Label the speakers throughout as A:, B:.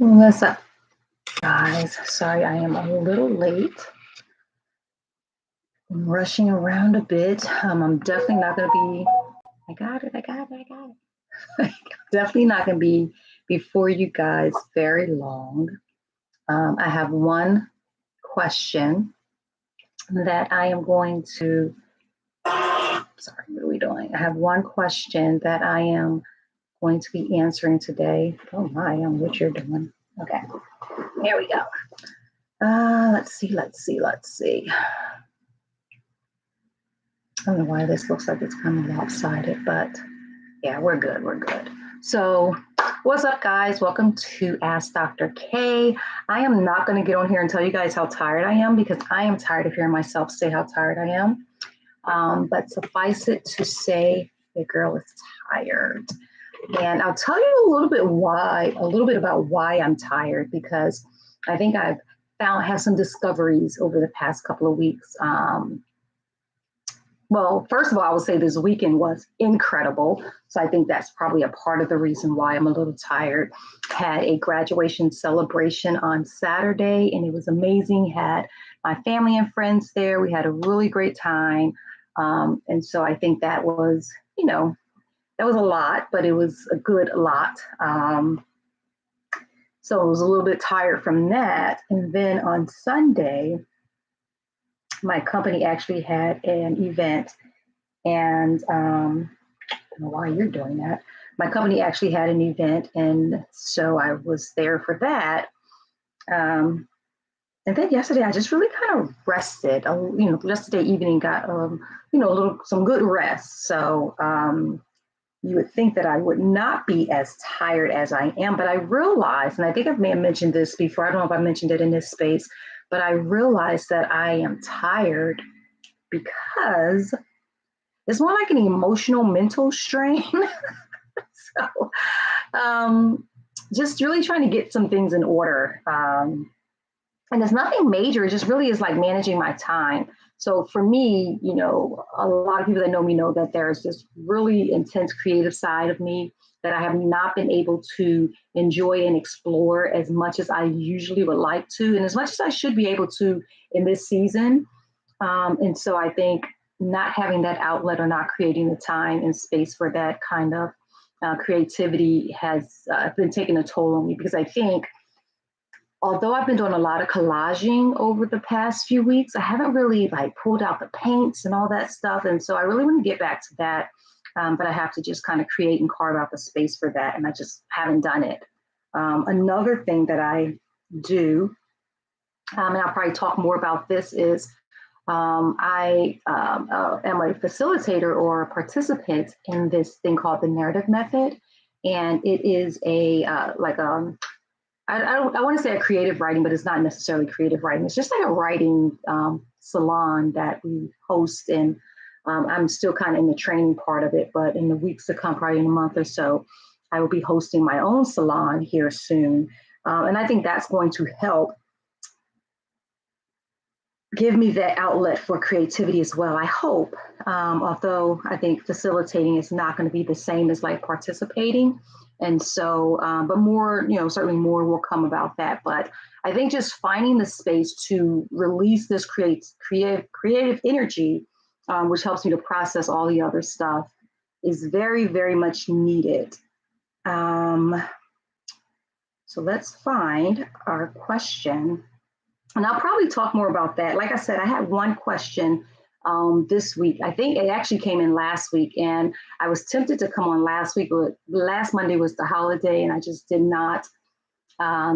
A: What's up, guys? Sorry, I am a little late. I'm rushing around a bit. I'm definitely not going to be. I got it. Definitely not going to be before you guys very long. I have one question that I am going to. Sorry, what are we doing? I have one question that I am going to be answering today. Oh my, what you're doing. Okay, here we go. Let's see. I don't know why this looks like it's kind of lopsided, but yeah, we're good. So what's up, guys? Welcome to Ask Dr. K. I am not going to get on here and tell you guys how tired I am because I am tired of hearing myself say how tired I am. But suffice it to say, the girl is tired. And I'll tell you a little bit about why I'm tired, because I think I've have some discoveries over the past couple of weeks. Well, first of all, I would say this weekend was incredible. So I think that's probably a part of the reason why I'm a little tired. Had a graduation celebration on Saturday and it was amazing. Had my family and friends there. We had a really great time. And so I think that was, that was a lot, but it was a good lot. So I was a little bit tired from that. And then on Sunday, my company actually had an event, and I don't know why you're doing that. My company actually had an event, and so I was there for that. And then yesterday, I just really kind of rested. Yesterday evening got some good rest. So you would think that I would not be as tired as I am, but I realized, and I think I may have mentioned this before. I don't know if I mentioned it in this space, but I realized that I am tired because it's more like an emotional mental strain. So just really trying to get some things in order. And it's nothing major. It just really is like managing my time. So for me, a lot of people that know me know that there's this really intense creative side of me that I have not been able to enjoy and explore as much as I usually would like to, and as much as I should be able to in this season. And so I think not having that outlet or not creating the time and space for that kind of creativity has been taking a toll on me, because I think although I've been doing a lot of collaging over the past few weeks, I haven't really pulled out the paints and all that stuff. And so I really want to get back to that. But I have to just kind of create and carve out the space for that. And I just haven't done it. Another thing that I do, and I'll probably talk more about this, is I am a facilitator or a participant in this thing called the narrative method. And it is I want to say a creative writing, but it's not necessarily creative writing. It's just like a writing salon that we host. And I'm still kind of in the training part of it, but in the weeks to come, probably in a month or so, I will be hosting my own salon here soon. And I think that's going to help give me that outlet for creativity as well, I hope. Although I think facilitating is not going to be the same as participating. And so, but more, certainly more will come about that. But I think just finding the space to release this creative energy, which helps me to process all the other stuff, is very, very much needed. So let's find our question. And I'll probably talk more about that. Like I said, I had one question this week. I think it actually came in last week, and I was tempted to come on last week, but last Monday was the holiday, and I just did not. I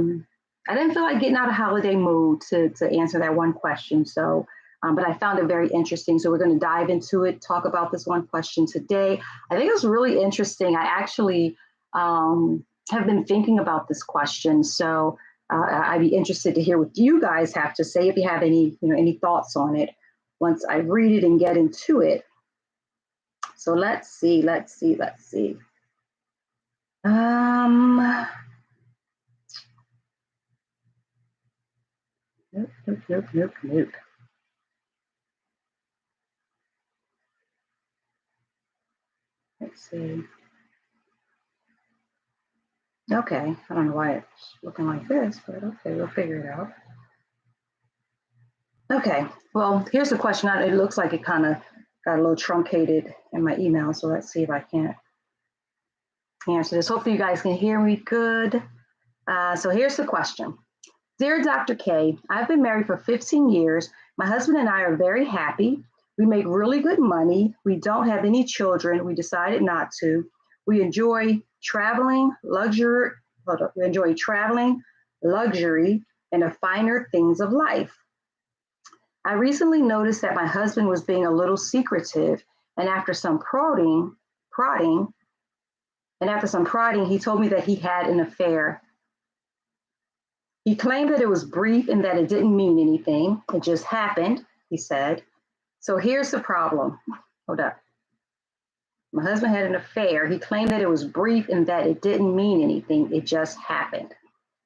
A: didn't feel like getting out of holiday mood to answer that one question. So, but I found it very interesting. So we're going to dive into it, talk about this one question today. I think it was really interesting. I actually have been thinking about this question. So I'd be interested to hear what you guys have to say, if you have any thoughts on it once I read it and get into it. So let's see. Nope. Let's see. Okay, I don't know why it's looking like this, but okay, we'll figure it out. Okay, well, here's the question. It looks like it kind of got a little truncated in my email, so let's see if I can't answer this. Hopefully you guys can hear me good. So here's the question. Dear Dr. K, I've been married for 15 years. My husband and I are very happy. We make really good money. We don't have any children. We decided not to. We enjoy traveling, luxury, and the finer things of life. I recently noticed that my husband was being a little secretive, and after some prodding, he told me that he had an affair. He claimed that it was brief and that it didn't mean anything. It just happened, he said. So here's the problem. Hold up. My husband had an affair. He claimed that it was brief and that it didn't mean anything. It just happened.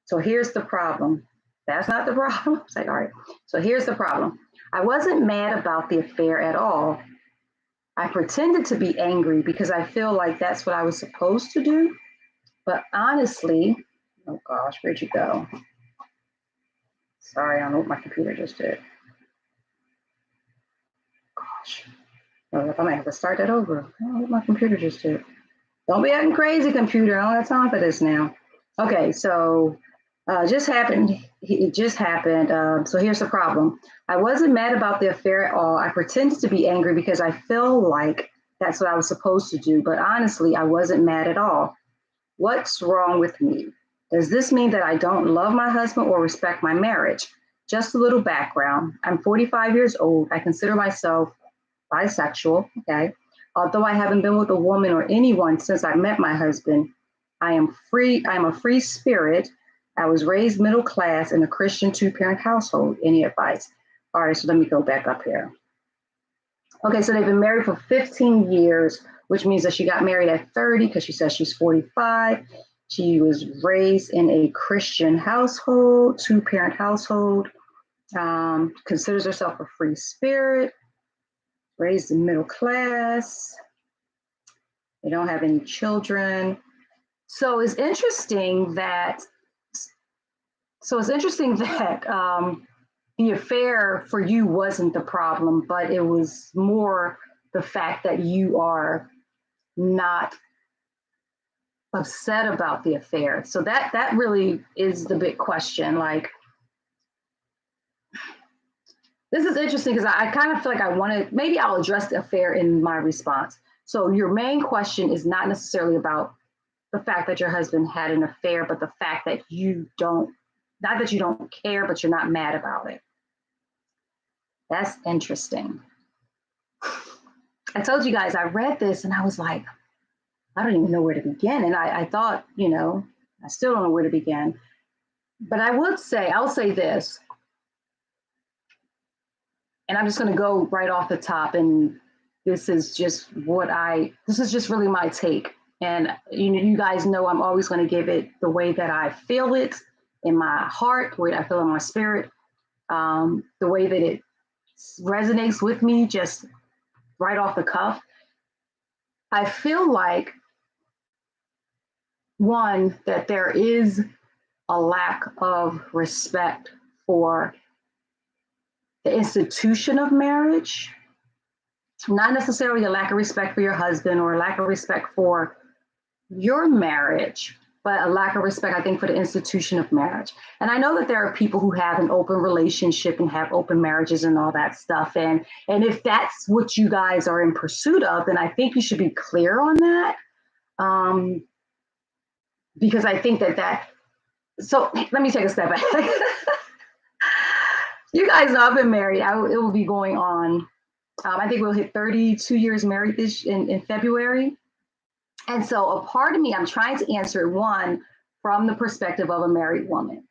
A: So here's the problem. That's not the problem. It's like, all right. So here's the problem. I wasn't mad about the affair at all. I pretended to be angry because I feel like that's what I was supposed to do. But honestly, oh gosh, where'd you go? Sorry, I don't know what my computer just did. Gosh, I might have to start that over. I don't know what my computer just did. Don't be acting crazy, computer. I don't have time for this now. Okay, so just happened. It just happened. So here's the problem. I wasn't mad about the affair at all. I pretended to be angry because I feel like that's what I was supposed to do. But honestly, I wasn't mad at all. What's wrong with me? Does this mean that I don't love my husband or respect my marriage? Just a little background. I'm 45 years old. I consider myself bisexual, okay? Although I haven't been with a woman or anyone since I met my husband, I am free. I am a free spirit. I was raised middle class in a Christian two-parent household. Any advice? All right, so let me go back up here. Okay, so they've been married for 15 years, which means that she got married at 30 because she says she's 45. She was raised in a Christian household, two-parent household, considers herself a free spirit, raised in middle class. They don't have any children. So it's interesting that the affair for you wasn't the problem, but it was more the fact that you are not upset about the affair. So that really is the big question. Like, this is interesting because I kind of feel like I want to, maybe I'll address the affair in my response. So your main question is not necessarily about the fact that your husband had an affair, but the fact that you don't, not that you don't care, but you're not mad about it. That's interesting. I told you guys, I read this and I was like, I don't even know where to begin. And I thought, I still don't know where to begin. But I'll say this, and I'm just going to go right off the top. And this is just really my take. And you guys know I'm always going to give it the way that I feel it in my heart, the way I feel in my spirit, the way that it resonates with me, just right off the cuff. I feel like, one, that there is a lack of respect for the institution of marriage, not necessarily a lack of respect for your husband or a lack of respect for your marriage, but a lack of respect, I think, for the institution of marriage. And I know that there are people who have an open relationship and have open marriages and all that stuff. And if that's what you guys are in pursuit of, then I think you should be clear on that. Because I think so let me take a step back. You guys know I've been married. It will be going on. I think we'll hit 32 years married in February. And so a part of me, I'm trying to answer one from the perspective of a married woman.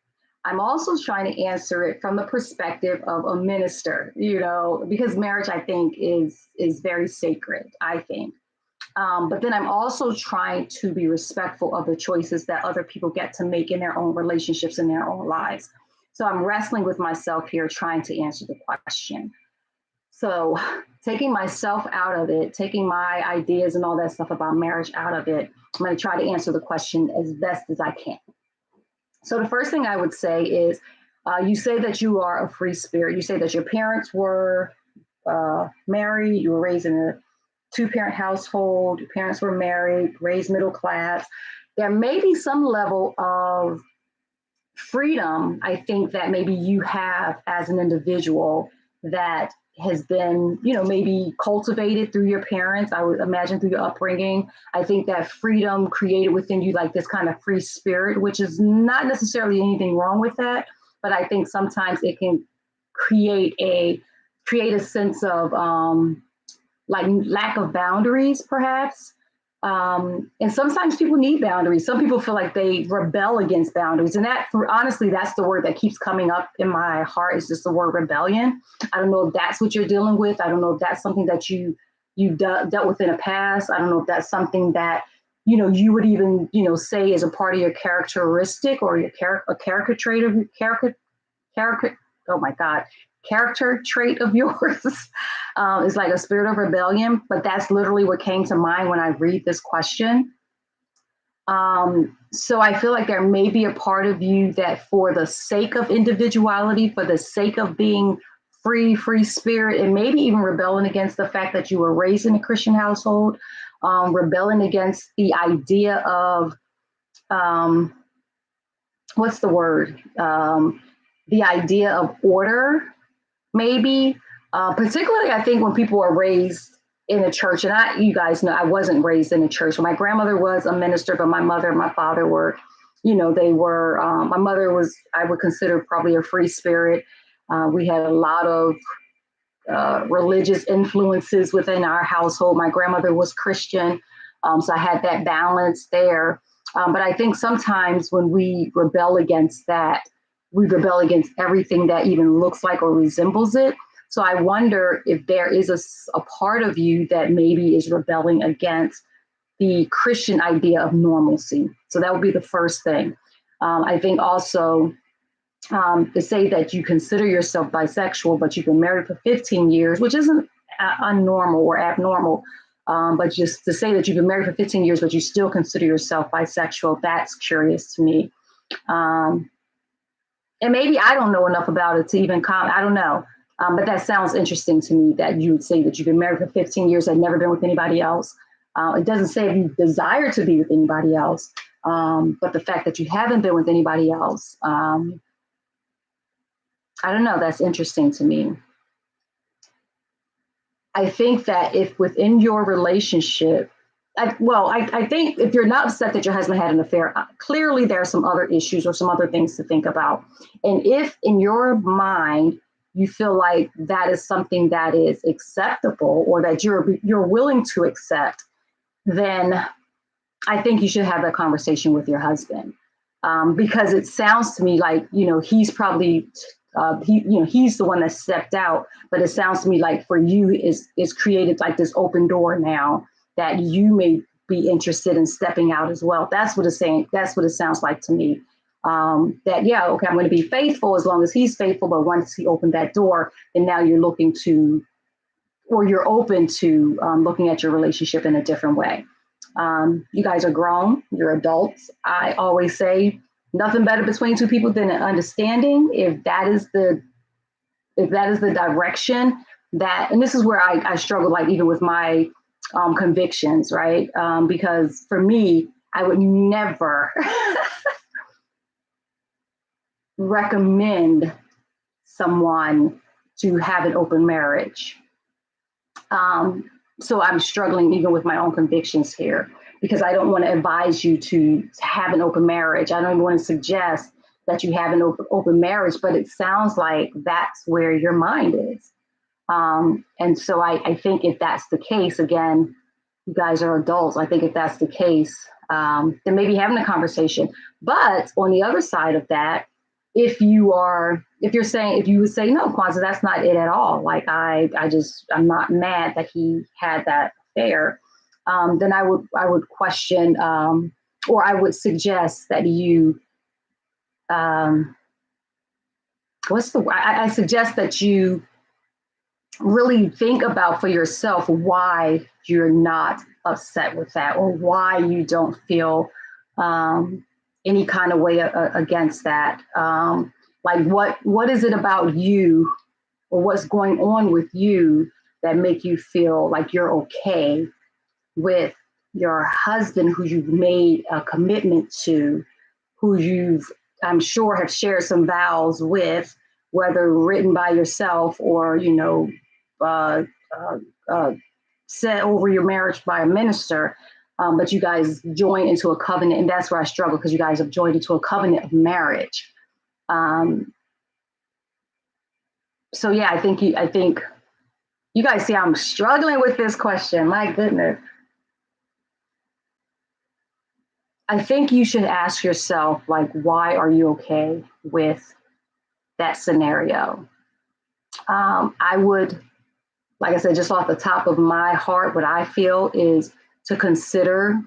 A: I'm also trying to answer it from the perspective of a minister, because marriage, I think, is very sacred, I think. But then I'm also trying to be respectful of the choices that other people get to make in their own relationships, in their own lives. So I'm wrestling with myself here, trying to answer the question. So taking myself out of it, taking my ideas and all that stuff about marriage out of it, I'm going to try to answer the question as best as I can. So the first thing I would say is, you say that you are a free spirit. You say that your parents were married, you were raised in a two-parent household, your parents were married, raised middle class. There may be some level of freedom, I think, that maybe you have as an individual that has been, maybe cultivated through your parents. I would imagine through your upbringing. I think that freedom created within you like this kind of free spirit, which is not necessarily anything wrong with that, but I think sometimes it can create a sense of like lack of boundaries, perhaps. And sometimes people need boundaries. Some people feel like they rebel against boundaries. And that, honestly, that's the word that keeps coming up in my heart, is just the word rebellion. I don't know if that's what you're dealing with. I don't know if that's something that you dealt with in the past. I don't know if that's something that, you would even, say is a part of your characteristic or your character trait of character. Oh my God. Character trait of yours is like a spirit of rebellion, but that's literally what came to mind when I read this question. So I feel like there may be a part of you that, for the sake of individuality, for the sake of being free spirit, and maybe even rebelling against the fact that you were raised in a Christian household, rebelling against the idea of, what's the word? The idea of order, maybe. Particularly, I think when people are raised in a church, and you guys know, I wasn't raised in a church. My grandmother was a minister, but my mother and my father were, they were, my mother was, I would consider, probably a free spirit. We had a lot of religious influences within our household. My grandmother was Christian, so I had that balance there. But I think sometimes when we rebel against that, we rebel against everything that even looks like or resembles it. So I wonder if there is a part of you that maybe is rebelling against the Christian idea of normalcy. So that would be the first thing. I think also to say that you consider yourself bisexual, but you've been married for 15 years, which isn't unnormal or abnormal. But just to say that you've been married for 15 years, but you still consider yourself bisexual, that's curious to me. And maybe I don't know enough about it to even comment. I don't know. But that sounds interesting to me, that you would say that you've been married for 15 years and never been with anybody else. It doesn't say if you desire to be with anybody else, but the fact that you haven't been with anybody else, I don't know, that's interesting to me. I think that if within your relationship, I think if you're not upset that your husband had an affair, clearly there are some other issues or some other things to think about. And if in your mind you feel like that is something that is acceptable or that you're willing to accept, then I think you should have that conversation with your husband, because it sounds to me like, he's probably he's the one that stepped out, but it sounds to me like for you is created like this open door now that you may be interested in stepping out as well. That's what it's saying. That's what it sounds like to me. That, yeah, okay, I'm going to be faithful as long as he's faithful, but once he opened that door, then now you're looking to, or you're open to looking at your relationship in a different way. You guys are grown, you're adults. I always say nothing better between two people than an understanding. If that is the direction that, and this is where I struggle, like even with my convictions, right? Because for me, I would never recommend someone to have an open marriage. So I'm struggling even with my own convictions here, because I don't want to advise you to have an open marriage. I don't even want to suggest that you have an open marriage, but it sounds like that's where your mind is. And so I think if that's the case, again, you guys are adults. I think if that's the case, then maybe having a conversation. But on the other side of that, if you would say, no, Kwanzaa, that's not it at all. Like I'm not mad that he had that affair. Then I would question, or I would suggest that you, I suggest that you really think about for yourself why you're not upset with that, or why you don't feel any kind of way against that. Like what is it about you, or what's going on with you that make you feel like you're okay with your husband who you've made a commitment to, who you've, I'm sure, have shared some vows with, whether written by yourself or, uh, uh, uh, said over your marriage by a minister. But you guys join into a covenant, and that's where I struggle, because you guys have joined into a covenant of marriage. Um, so yeah, I think you guys see I'm struggling with this question. My goodness. I think you should ask yourself, like, why are you okay with that scenario? I would, like I said, just off the top of my heart, what I feel is to consider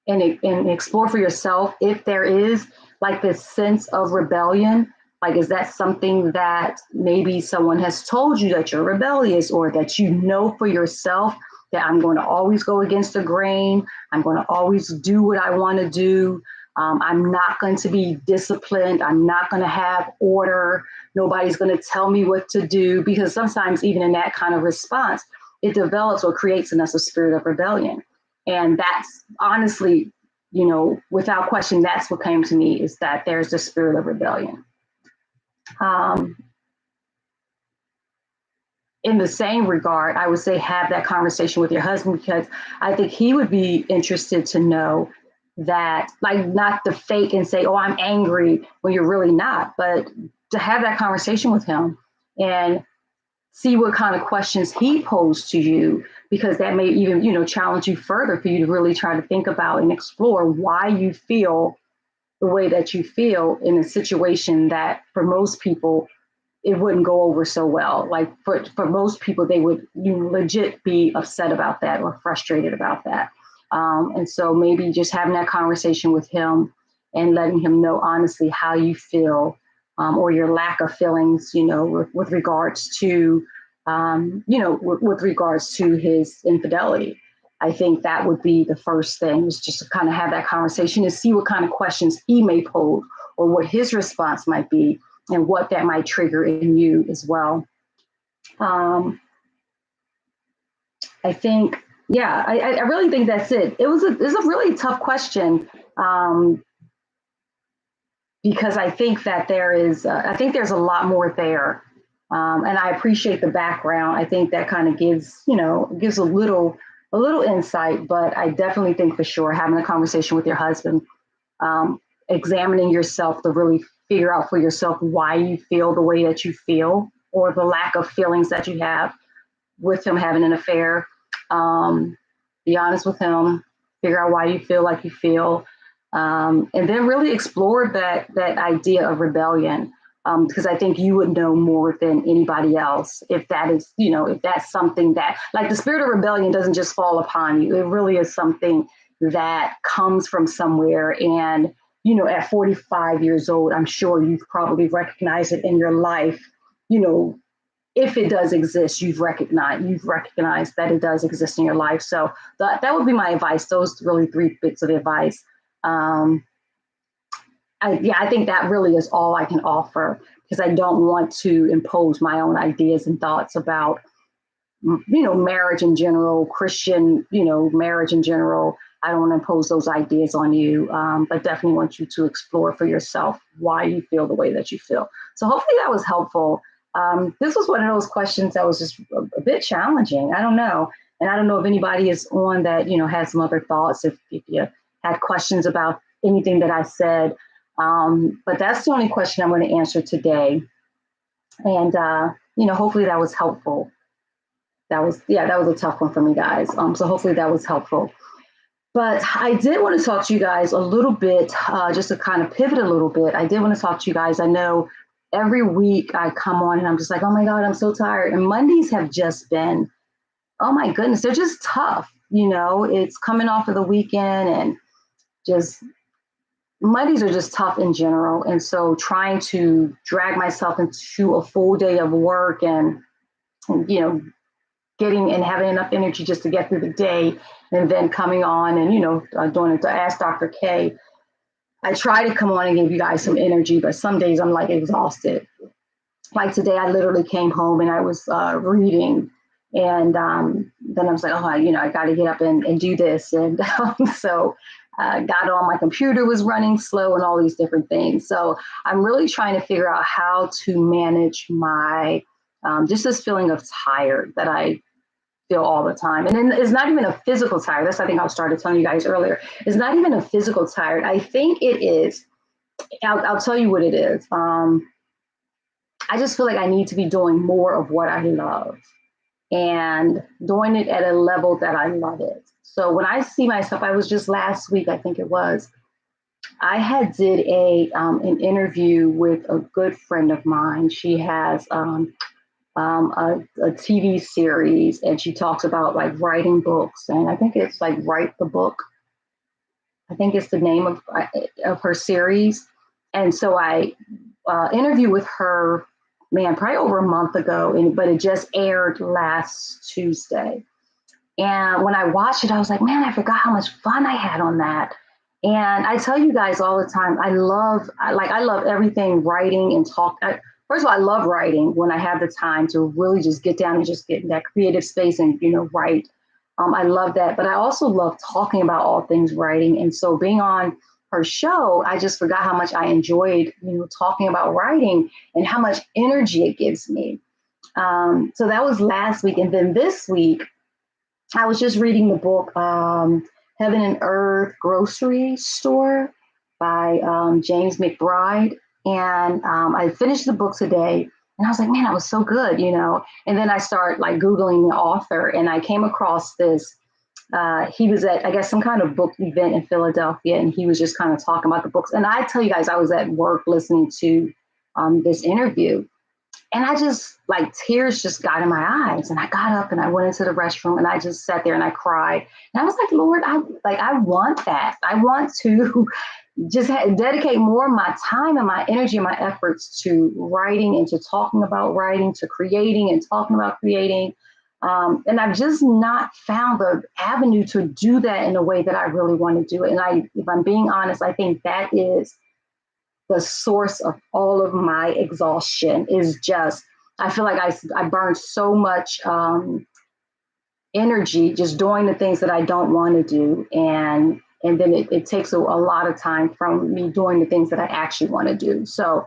A: and explore for yourself if there is like this sense of rebellion. Like, is that something that maybe someone has told you that you're rebellious, or that you know for yourself that I'm going to always go against the grain? I'm going to always do what I want to do. I'm not going to be disciplined. I'm not going to have order. Nobody's going to tell me what to do, because sometimes, even in that kind of response, it develops or creates in us a spirit of rebellion. And that's honestly, without question, that's what came to me, is that there's the spirit of rebellion. Um, in the same regard, I would say have that conversation with your husband, because I think he would be interested to know that, like, not to fake and say, oh, I'm angry when you're really not, but to have that conversation with him and see what kind of questions he posed to you, because that may even, challenge you further, for you to really try to think about and explore why you feel the way that you feel in a situation that for most people it wouldn't go over so well. Like, for most people, they would, legit be upset about that or frustrated about that. And so maybe just having that conversation with him and letting him know honestly how you feel, or your lack of feelings, with regards to, with regards to his infidelity. I think that would be the first thing, is just to kind of have that conversation and see what kind of questions he may pose, or what his response might be, and what that might trigger in you as well. Um, I think, yeah, I really think that's it. It's a really tough question, because I think that I think there's a lot more there. And I appreciate the background. I think that kind of gives a little insight, but I definitely think for sure having a conversation with your husband, um, examining yourself to really figure out for yourself why you feel the way that you feel, or the lack of feelings that you have with him having an affair. Be honest with him, figure out why you feel like you feel, and then really explore that idea of rebellion. Because I think you would know more than anybody else if that is, if that's something that, like, the spirit of rebellion doesn't just fall upon you. It really is something that comes from somewhere. And, at 45 years old, I'm sure you've probably recognized it in your life. If it does exist, you've recognized that it does exist in your life. So that would be my advice. Those really three bits of advice. Um, I think that really is all I can offer, because I don't want to impose my own ideas and thoughts about, marriage in general, Christian, marriage in general. I don't want to impose those ideas on you, but definitely want you to explore for yourself why you feel the way that you feel. So hopefully that was helpful. This was one of those questions that was just a bit challenging. I don't know. And I don't know if anybody is on that, has some other thoughts, if you had questions about anything that I said. But that's the only question I'm going to answer today. And, hopefully that was helpful. That was a tough one for me, guys. So hopefully that was helpful. But I did want to talk to you guys a little bit, just to kind of pivot a little bit. I did want to talk to you guys. I know every week I come on and I'm just like, oh my God, I'm so tired. And Mondays have just been, oh my goodness, they're just tough. It's coming off of the weekend, and just Mondays are just tough in general. And so trying to drag myself into a full day of work and you know, getting and having enough energy just to get through the day, and then coming on and, doing it to Ask Dr. K. I try to come on and give you guys some energy, but some days I'm like exhausted. Like today, I literally came home and I was reading, and then I was like, oh, I got to get up and do this, and so got on. My computer was running slow and all these different things. So I'm really trying to figure out how to manage my just this feeling of tired that I feel all the time. And then it's not even a physical tired. That's I think I started telling you guys earlier. It's not even a physical tired. I think it is. I'll tell you what it is. I just feel like I need to be doing more of what I love and doing it at a level that I love it. So when I see myself, I was just last week, I think it was, I had did an interview with a good friend of mine. She has a TV series, and she talks about like writing books, and I think it's like Write the Book. I think it's the name of her series. And so I interviewed with her, man, probably over a month ago, but it just aired last Tuesday. And when I watched it, I was like, man, I forgot how much fun I had on that. And I tell you guys all the time, I love everything writing and talk. First of all, I love writing when I have the time to really just get down and just get in that creative space and, write. I love that. But I also love talking about all things writing. And so being on her show, I just forgot how much I enjoyed, talking about writing and how much energy it gives me. So that was last week. And then this week, I was just reading the book, Heaven and Earth Grocery Store by James McBride. And I finished the book today, and I was like, man, that was so good, And then I start like Googling the author, and I came across this. He was at, I guess, some kind of book event in Philadelphia, and he was just kind of talking about the books. And I tell you guys, I was at work listening to this interview. And I just like tears just got in my eyes, and I got up and I went into the restroom and I just sat there and I cried. And I was like, Lord, I want that. I want to just dedicate more of my time and my energy and my efforts to writing and to talking about writing, to creating and talking about creating. And I've just not found the avenue to do that in a way that I really want to do it. And if I'm being honest, I think that is the source of all of my exhaustion. Is just, I feel like I burn so much energy just doing the things that I don't want to do. And then it takes a lot of time from me doing the things that I actually want to do. So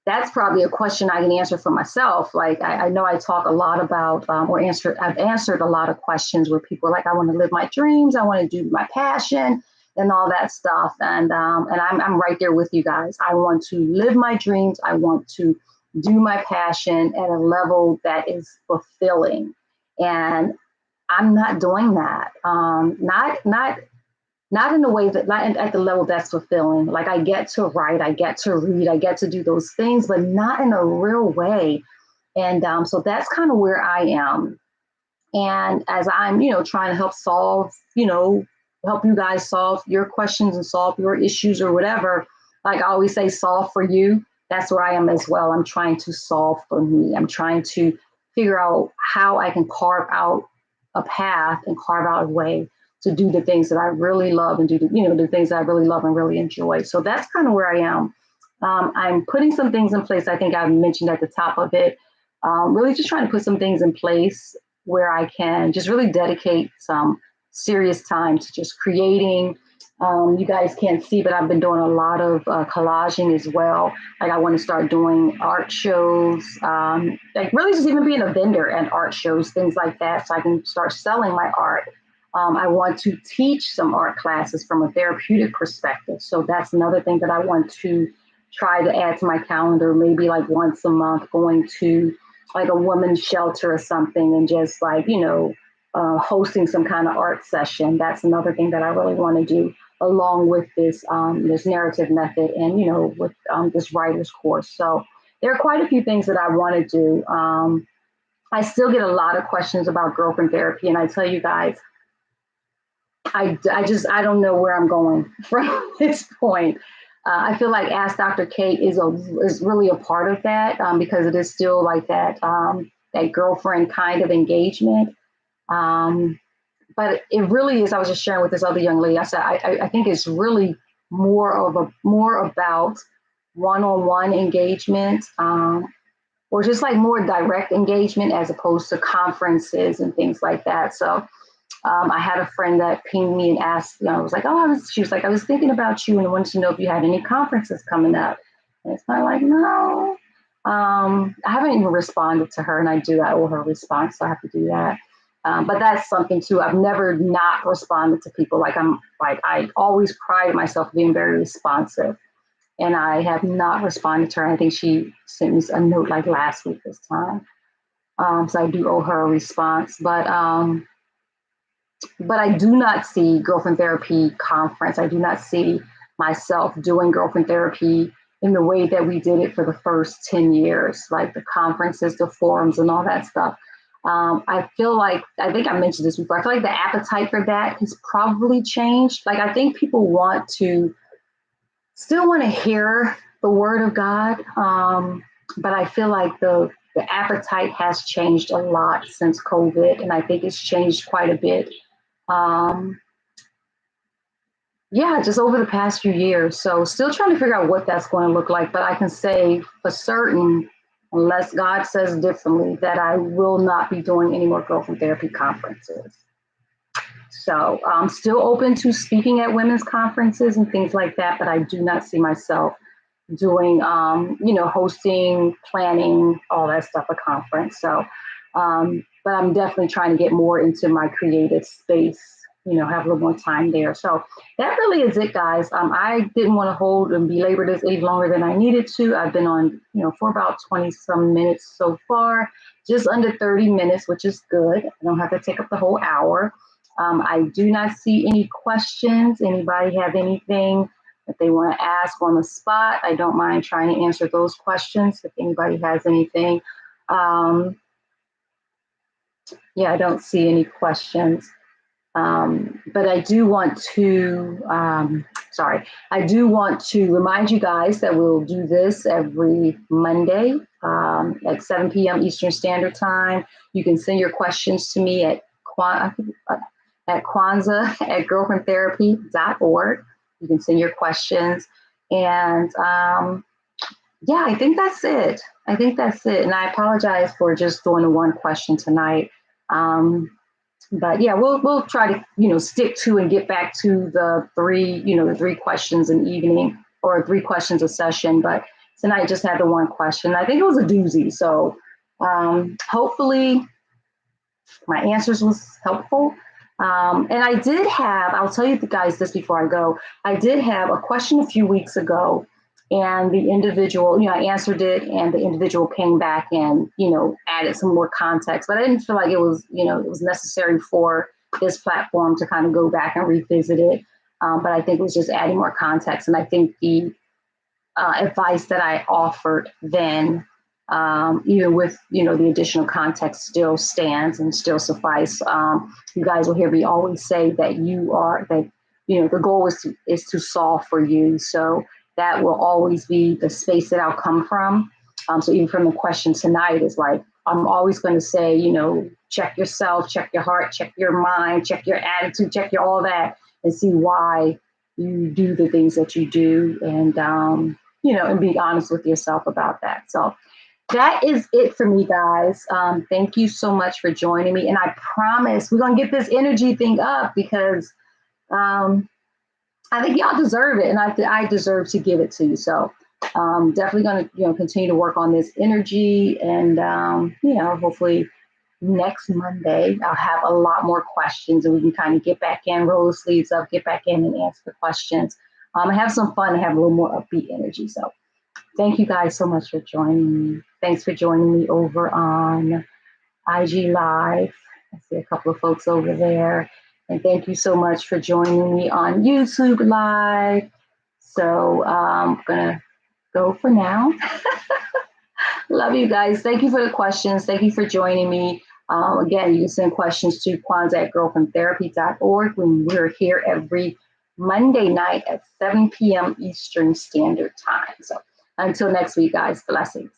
A: that's probably a question I can answer for myself. Like I know I talk a lot about I've answered a lot of questions where people are like, I want to live my dreams, I want to do my passion and all that stuff. And I'm right there with you guys. I want to live my dreams. I want to do my passion at a level that is fulfilling. And I'm not doing that. Not in a way that, not at the level that's fulfilling. Like I get to write, I get to read, I get to do those things, but not in a real way. And so that's kind of where I am. And as I'm, trying to help you guys solve your questions and solve your issues or whatever, like I always say, solve for you. That's where I am as well. I'm trying to solve for me. I'm trying to figure out how I can carve out a path and carve out a way to do the things that I really love and do the things that I really love and really enjoy. So that's kind of where I am. I'm putting some things in place. I think I mentioned at the top of it, really just trying to put some things in place where I can just really dedicate some serious time to just creating. You guys can't see, but I've been doing a lot of collaging as well. Like I want to start doing art shows, like really just even being a vendor at art shows, things like that, so I can start selling my art. I want to teach some art classes from a therapeutic perspective. So that's another thing that I want to try to add to my calendar, maybe like once a month, going to like a women's shelter or something and just like, hosting some kind of art session. That's another thing that I really want to do along with this narrative method and, with this writer's course. So there are quite a few things that I want to do. I still get a lot of questions about girlfriend therapy. And I tell you guys, I don't know where I'm going from this point. I feel Ask Dr. Kate is really a part of that because it is still like that that girlfriend kind of engagement. But it really is. I was just sharing with this other young lady. I said, I think it's really more about one-on-one engagement, or just like more direct engagement as opposed to conferences and things like that. So I had a friend that pinged me and asked, I was like, she was like, I was thinking about you and I wanted to know if you had any conferences coming up. And it's kind of like, no. I haven't even responded to her, and I owe her a response, so I have to do that. But that's something too. I've never not responded to people. I always pride myself being very responsive, and I have not responded to her. I think she sent me a note like last week this time. So I do owe her a response, but I do not see Girlfriend Therapy Conference. I do not see myself doing Girlfriend Therapy in the way that we did it for the first 10 years, like the conferences, the forums, and all that stuff. I feel like, I think I mentioned this before, I feel like the appetite for that has probably changed. Like, I think people still want to hear the word of God, but I feel like the appetite has changed a lot since COVID, and I think it's changed quite a bit. Just over the past few years. So still trying to figure out what that's going to look like, but I can say for certain, unless God says differently, that I will not be doing any more Girlfriend Therapy conferences. So I'm still open to speaking at women's conferences and things like that, but I do not see myself doing, hosting, planning, all that stuff, a conference. So, but I'm definitely trying to get more into my creative space, have a little more time there. So that really is it, guys. I didn't want to hold and belabor this any longer than I needed to. I've been on, for about 20 some minutes so far, just under 30 minutes, which is good. I don't have to take up the whole hour. I do not see any questions. Anybody have anything that they want to ask on the spot? I don't mind trying to answer those questions if anybody has anything. I don't see any questions. But I do want to, I do want to remind you guys that we'll do this every Monday at 7 p.m. Eastern Standard Time. You can send your questions to me at Kwanzaa@girlfriendtherapy.org. You can send your questions. And I think that's it. And I apologize for just doing the one question tonight. But we'll try to, stick to and get back to the three questions an evening, or 3 questions a session. But tonight just had the one question. I think it was a doozy. So hopefully my answers was helpful. And I did have, I'll tell you guys this before I go, I did have a question a few weeks ago, and the individual, I answered it, and the individual came back and, added some more context, but I didn't feel like it was, it was necessary for this platform to kind of go back and revisit it. But I think it was just adding more context. And I think the advice that I offered then, even with, the additional context, still stands and still suffice. You guys will hear me always say that the goal is to solve for you. So that will always be the space that I'll come from. So even from the question tonight is like, I'm always going to say, check yourself, check your heart, check your mind, check your attitude, check your all that, and see why you do the things that you do, and, and be honest with yourself about that. So that is it for me, guys. Thank you so much for joining me. And I promise we're going to get this energy thing up, because I think y'all deserve it, and I deserve to give it to you. So definitely going to continue to work on this energy, and hopefully next Monday I'll have a lot more questions, and we can kind of get back in, roll the sleeves up, get back in and answer the questions. And have some fun and have a little more upbeat energy. So thank you guys so much for joining me. Thanks for joining me over on IG Live. I see a couple of folks over there. And thank you so much for joining me on YouTube Live. So I'm going to go for now. Love you guys. Thank you for the questions. Thank you for joining me. Again, you can send questions to Kwanzaa@girlfriendtherapy.org when we're here every Monday night at 7 p.m. Eastern Standard Time. So until next week, guys, blessings.